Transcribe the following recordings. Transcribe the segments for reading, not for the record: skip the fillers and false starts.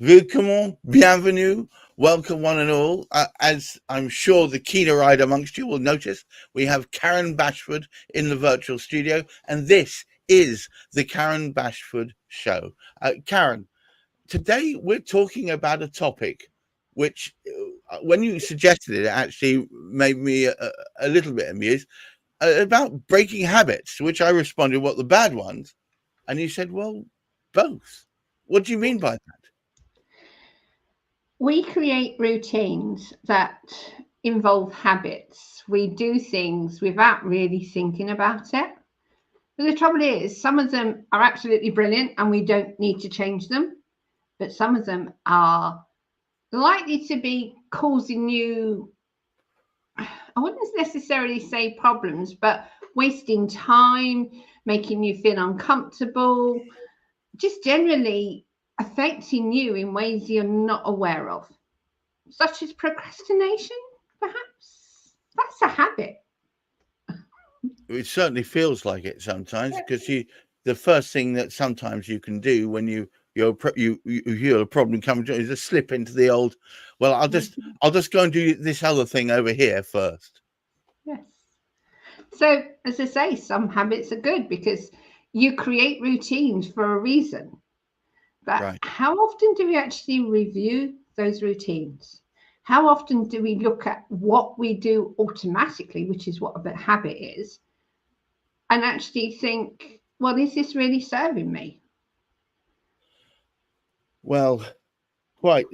Willkommen, bienvenue, welcome one and all. As I'm sure the keener-eyed amongst you will notice, we have Karen Bashford in the virtual studio, and this is the Karen Bashford Show. Karen, today we're talking about a topic which, when you suggested it, actually made me a little bit amused, about breaking habits, to which I responded, what, the bad ones? And you said, well, both. What do you mean by that? We create routines that involve habits. We do things without really thinking about it. But the trouble is, some of them are absolutely brilliant and we don't need to change them. But some of them are likely to be causing you, I wouldn't necessarily say problems, but wasting time, making you feel uncomfortable, just generally affecting you in ways you're not aware of, such as procrastination, perhaps. That's a habit. It certainly feels like it sometimes, because the first thing that sometimes you can do when you hear a problem coming is just slip into the old, well, I'll just go and do this other thing over here first. Yes. So, as I say, some habits are good because you create routines for a reason. But Right. how often do we actually review those routines? How often do we look at what we do automatically, which is what a habit is, and actually think, well, is this really serving me? Well, quite.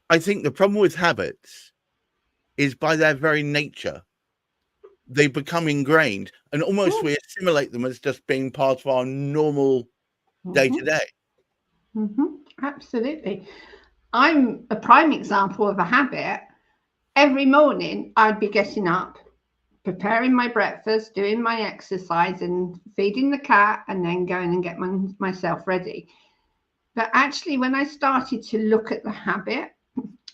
I think the problem with habits is by their very nature, they become ingrained and almost Yeah. we assimilate them as just being part of our normal day to Hmm. day. Absolutely. I'm a prime example of a habit. Every morning, I'd be getting up, preparing my breakfast, doing my exercise, and feeding the cat, and then going and get myself ready. But actually, when I started to look at the habit,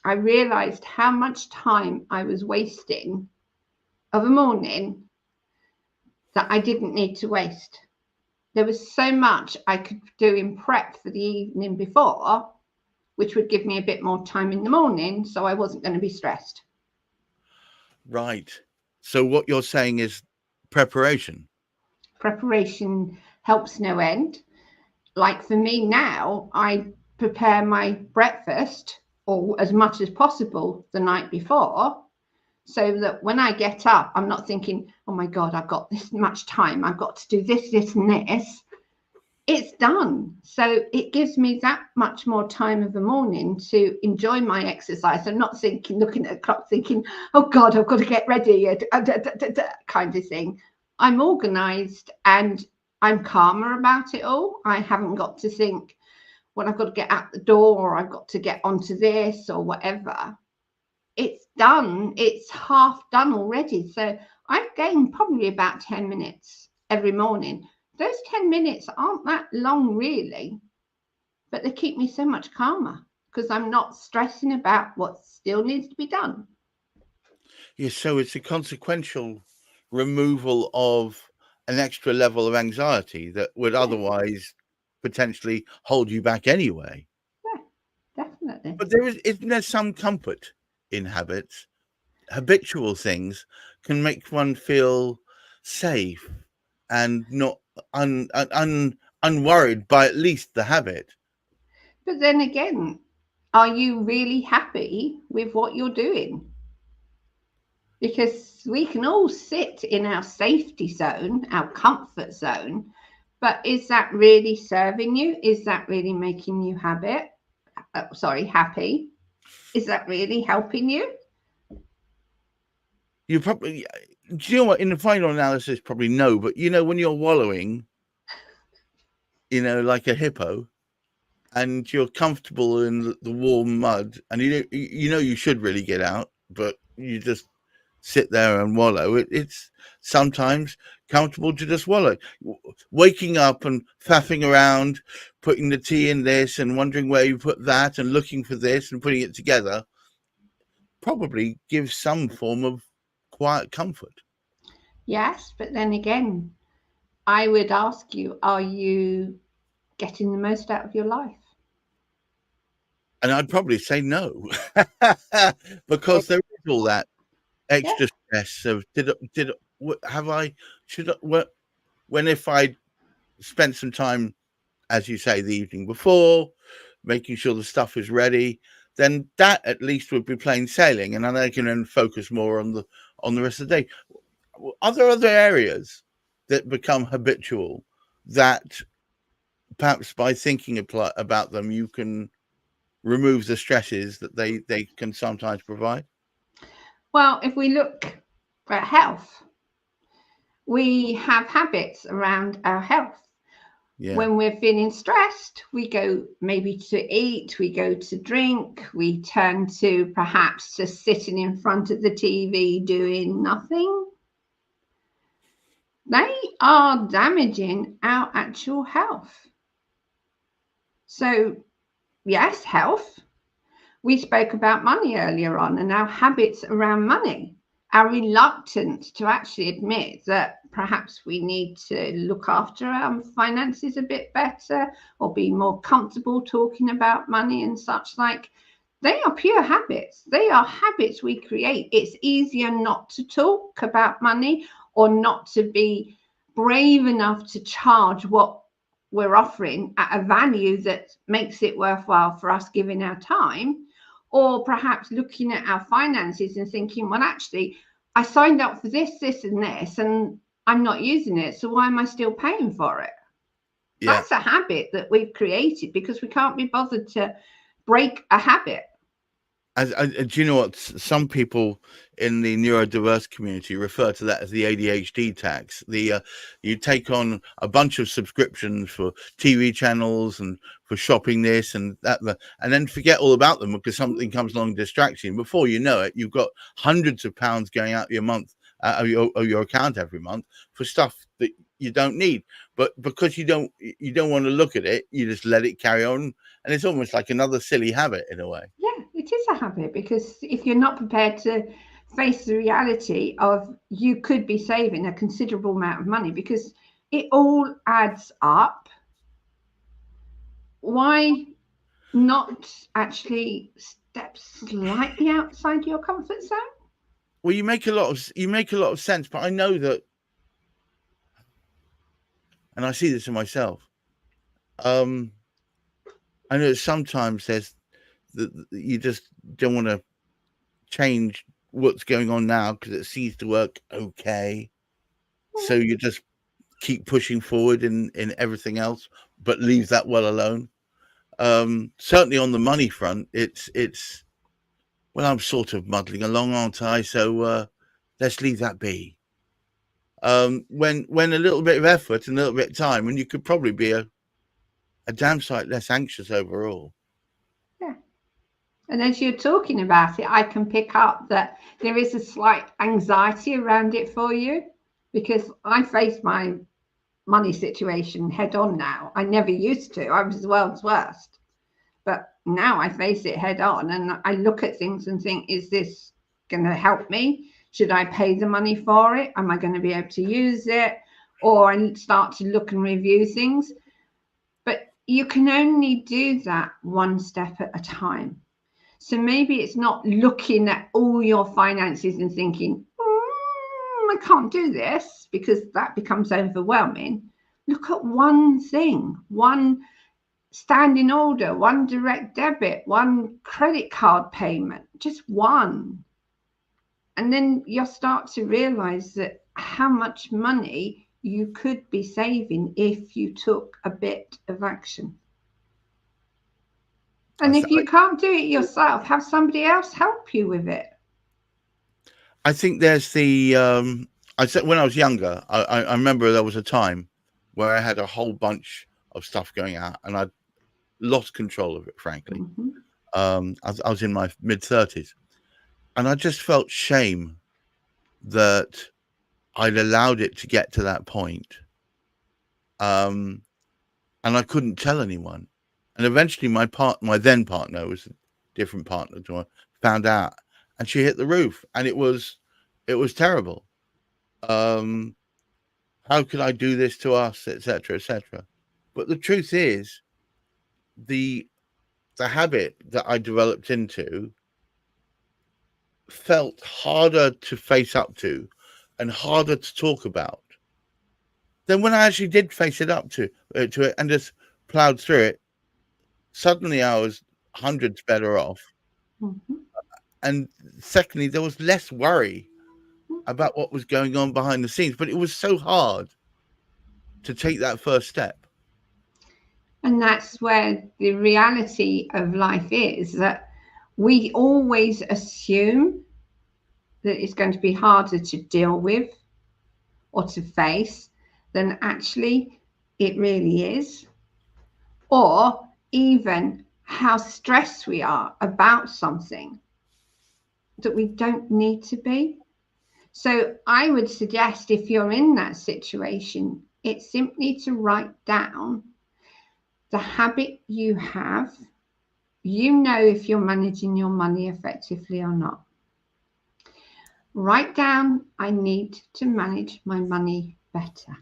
I realized how much time I was wasting of a morning that I didn't need to waste. There was so much I could do in prep for the evening before, which would give me a bit more time in the morning, so I wasn't going to be stressed. Right. So what you're saying is preparation. Preparation helps no end. Like for me now, I prepare my breakfast or as much as possible the night before so that when I get up, I'm not thinking, oh my God, I've got this much time. I've got to do this, this, and this. It's done. So it gives me that much more time of the morning to enjoy my exercise. I'm not thinking, looking at the clock, thinking, oh God, I've got to get ready, kind of thing. I'm organized and I'm calmer about it all. I haven't got to think, well, I've got to get out the door or I've got to get onto this or whatever. It's done. It's half done already. So I've gained probably about 10 minutes every morning. Those 10 minutes aren't that long, really, but they keep me so much calmer because I'm not stressing about what still needs to be done. Yeah, so it's a consequential removal of an extra level of anxiety that would Yeah, otherwise potentially hold you back anyway. yeah, definitely. But isn't there some comfort in habits? Habitual things can make one feel safe and not unworried by at least the habit. But then again, are you really happy with what you're doing? Because we can all sit in our safety zone, our comfort zone, but is that really serving you? Is that really making you happy? Is that really helping you? You probably, do you know what? In the final analysis, probably no. But when you're wallowing, like a hippo, and you're comfortable in the warm mud, and you should really get out, but you just sit there and wallow. It's sometimes comfortable to just wallow. Waking up and faffing around, putting the tea in this and wondering where you put that and looking for this and putting it together probably gives some form of quiet comfort. Yes, but then again, I would ask you, are you getting the most out of your life? And I'd probably say no, because there is all that Yeah. extra stress of have I should I, when if I spent some time, as you say, the evening before, making sure the stuff is ready, then that at least would be plain sailing, and then I can then focus more on the rest of the day. Are there other areas that become habitual that perhaps by thinking about them you can remove the stresses that they can sometimes provide? Well, if we look at health, we have habits around our health. Yeah. When we're feeling stressed, we go maybe to eat, we go to drink, we turn to perhaps just sitting in front of the TV doing nothing. They are damaging our actual health. So, yes, health. We spoke about money earlier on and our habits around money, our reluctance to actually admit that perhaps we need to look after our finances a bit better or be more comfortable talking about money and such like. They are pure habits. They are habits we create. It's easier not to talk about money or not to be brave enough to charge what we're offering at a value that makes it worthwhile for us giving our time, or perhaps looking at our finances and thinking, well, actually, I signed up for this, this, and this, and I'm not using it. So why am I still paying for it? Yeah. That's a habit that we've created because we can't be bothered to break a habit. Do you know what? Some people in the neurodiverse community refer to that as the ADHD tax. You take on a bunch of subscriptions for TV channels and for shopping this and that, and then forget all about them because something comes along and distracts you. And before you know it, you've got hundreds of pounds going out your month, of your account every month for stuff that you don't need. But because you don't want to look at it, you just let it carry on, and it's almost like another silly habit in a way. Yeah, it is a habit because if you're not prepared to face the reality of you could be saving a considerable amount of money because it all adds up, why not actually step slightly outside your comfort zone? Well, you make a lot of sense, but I know that, and I see this in myself. I know that sometimes there's that you just don't want to change what's going on now because it seems to work okay. So you just keep pushing forward in everything else, but leave that well alone. Certainly on the money front, it's well, I'm sort of muddling along, aren't I? So let's leave that be. When a little bit of effort and a little bit of time, and you could probably be a damn sight less anxious overall. Yeah. And as you're talking about it, I can pick up that there is a slight anxiety around it for you because I face my money situation head on now. I never used to. I was the world's worst. But now I face it head on and I look at things and think, is this going to help me? Should I pay the money for it? Am I going to be able to use it? Or I start to look and review things. But you can only do that one step at a time. So maybe it's not looking at all your finances and thinking, I can't do this, because that becomes overwhelming. Look at one thing, one standing order, one direct debit, one credit card payment, just one. And then you'll start to realize that how much money you could be saving if you took a bit of action. And if you can't do it yourself, have somebody else help you with it. I think there's I said when I was younger, I remember there was a time where I had a whole bunch of stuff going out and I'd lost control of it, frankly. Mm-hmm. I was in my mid-30s and I just felt shame that I'd allowed it to get to that point. And I couldn't tell anyone. And eventually my then partner, was a different partner to her, found out and she hit the roof and it was terrible. How could I do this to us, etc., etc. But the truth is, the the habit that I developed into felt harder to face up to and harder to talk about. Then when I actually did face it up to it and just plowed through it, suddenly I was hundreds better off. Mm-hmm. And secondly, there was less worry about what was going on behind the scenes, but it was so hard to take that first step. And that's where the reality of life is, that we always assume that it's going to be harder to deal with or to face than actually it really is, or even how stressed we are about something that we don't need to be. So I would suggest, if you're in that situation, it's simply to write down the habit you have. You know if you're managing your money effectively or not. Write down, I need to manage my money better.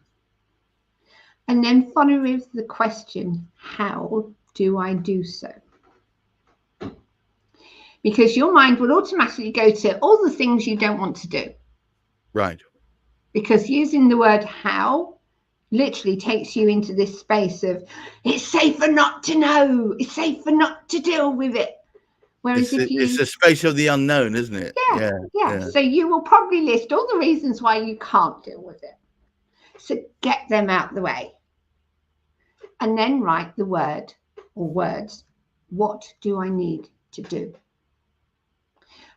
And then follow with the question, how do I do so? Because your mind will automatically go to all the things you don't want to do. Right. Because using the word how literally takes you into this space of, it's safer not to know, it's safer not to deal with it. Whereas it's the space of the unknown, isn't it? Yeah. So you will probably list all the reasons why you can't deal with it. So get them out the way. And then write the word or words, what do I need to do?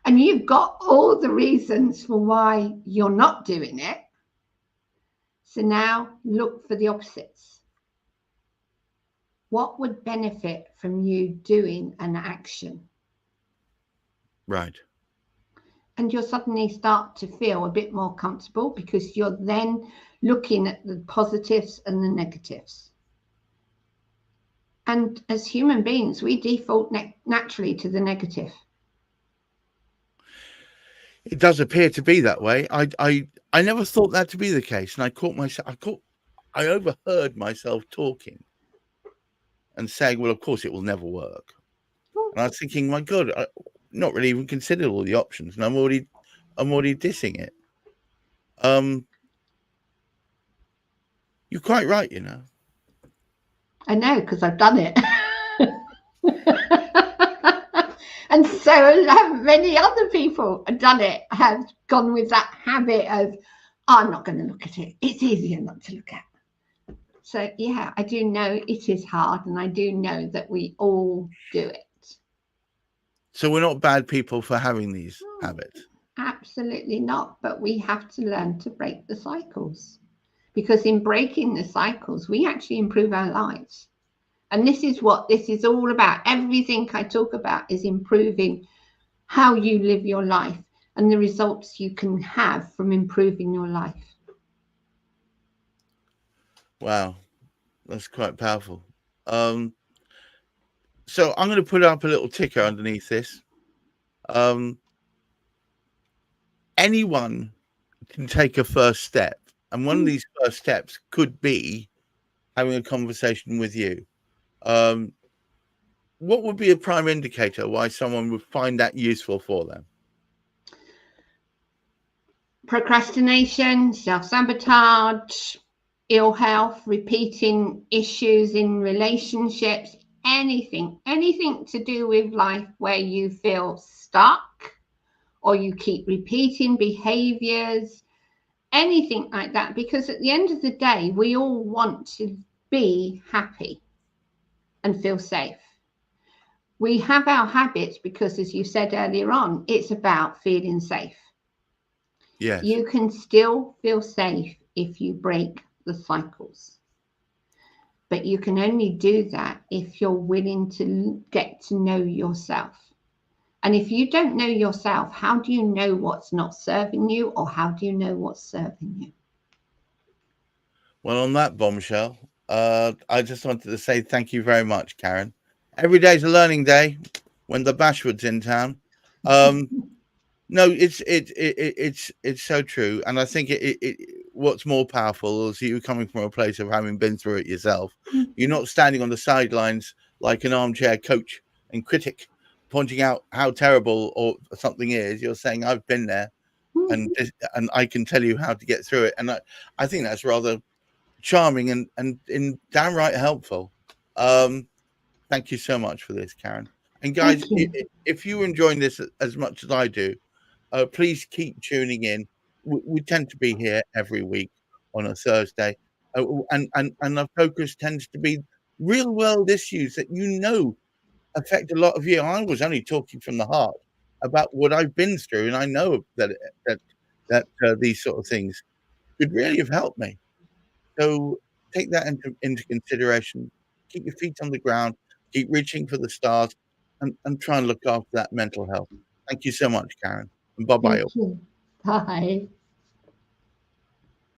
And you've got all the reasons for why you're not doing it. So now look for the opposites. What would benefit from you doing an action? Right. And you'll suddenly start to feel a bit more comfortable, because you're then looking at the positives and the negatives. And as human beings, we default naturally to the negative. It does appear to be that way. I never thought that to be the case, and I overheard myself talking and saying, "Well, of course it will never work." And I was thinking, my God, I not really even considered all the options, and I'm already dissing it. You're quite right, you know. I know, because I've done it. And so have many other people have done it, have gone with that habit of, I'm not going to look at it. It's easier not to look at. So, yeah, I do know it is hard, and I do know that we all do it. So we're not bad people for having these habits. Absolutely not. But we have to learn to break the cycles, because in breaking the cycles, we actually improve our lives. And this is what this is all about. Everything I talk about is improving how you live your life and the results you can have from improving your life. Wow, that's quite powerful. So I'm going to put up a little ticker underneath this. Anyone can take a first step, and one of these first steps could be having a conversation with you. What would be a prime indicator why someone would find that useful for them? Procrastination, self-sabotage, ill health, repeating issues in relationships, anything to do with life where you feel stuck or you keep repeating behaviors, anything like that. Because at the end of the day, we all want to be happy and feel safe. We have our habits because, as you said earlier on, it's about feeling safe. Yes. You can still feel safe if you break the cycles. But you can only do that if you're willing to get to know yourself. And if you don't know yourself, how do you know what's not serving you, or how do you know what's serving you? Well, on that bombshell, I just wanted to say thank you very much, Karen. Every day's a learning day when the Bashford's in town. No, it's so true, and I think what's more powerful is you coming from a place of having been through it yourself. You're not standing on the sidelines like an armchair coach and critic pointing out how terrible or something is. You're saying, I've been there, and I can tell you how to get through it. And I think that's rather charming and downright helpful. Thank you so much for this, Karen. And guys, if you're enjoying this as much as I do, please keep tuning in. We tend to be here every week on a Thursday, and our focus tends to be real world issues that affect a lot of you. I was only talking from the heart about what I've been through, and I know that these sort of things could really have helped me. So take that into consideration. Keep your feet on the ground. Keep reaching for the stars, and try and look after that mental health. Thank you so much, Karen, and bye bye. Thank you. Bye.